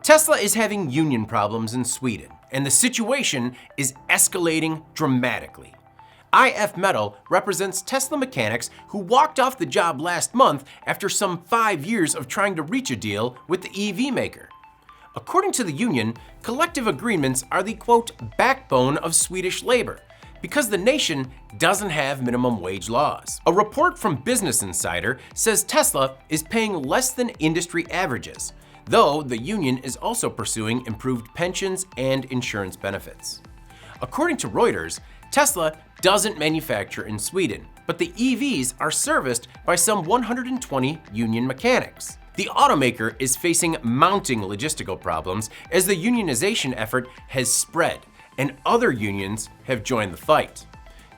Tesla is having union problems in Sweden, and the situation is escalating dramatically. IF Metall represents Tesla mechanics who walked off the job last month after some 5 years of trying to reach a deal with the EV maker. According to the union, collective agreements are the quote, backbone of Swedish labor, because the nation doesn't have minimum wage laws. A report from Business Insider says Tesla is paying less than industry averages, though the union is also pursuing improved pensions and insurance benefits. According to Reuters, Tesla doesn't manufacture in Sweden, but the EVs are serviced by some 120 union mechanics. The automaker is facing mounting logistical problems as the unionization effort has spread, and other unions have joined the fight.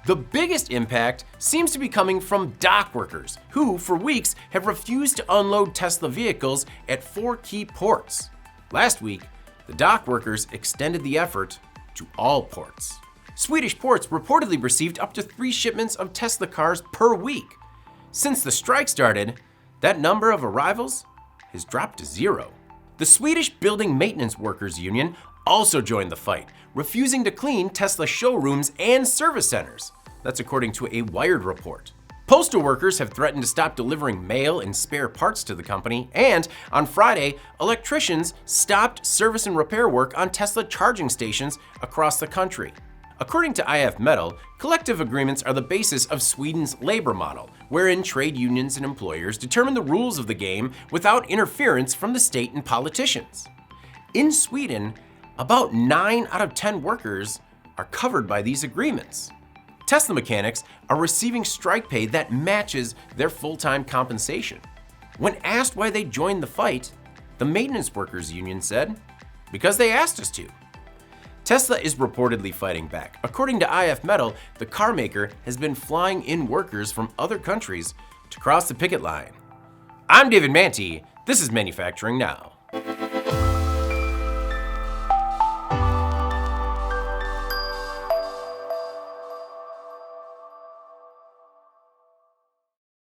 The biggest impact seems to be coming from dockworkers, who for weeks have refused to unload Tesla vehicles at 4 key ports. Last week, the dockworkers extended the effort to all ports. Swedish ports reportedly received up to 3 shipments of Tesla cars per week. Since the strike started, that number of arrivals has dropped to 0. The Swedish Building Maintenance Workers Union also joined the fight, refusing to clean Tesla showrooms and service centers. That's according to a Wired report. Postal workers have threatened to stop delivering mail and spare parts to the company, and on Friday, electricians stopped service and repair work on Tesla charging stations across the country. According to IF Metall, collective agreements are the basis of Sweden's labor model, wherein trade unions and employers determine the rules of the game without interference from the state and politicians. In Sweden, about 9 out of 10 workers are covered by these agreements. Tesla mechanics are receiving strike pay that matches their full-time compensation. When asked why they joined the fight, the Maintenance Workers Union said, "Because they asked us to." Tesla is reportedly fighting back. According to IF Metall, the car maker has been flying in workers from other countries to cross the picket line. I'm David Manti. This is Manufacturing Now.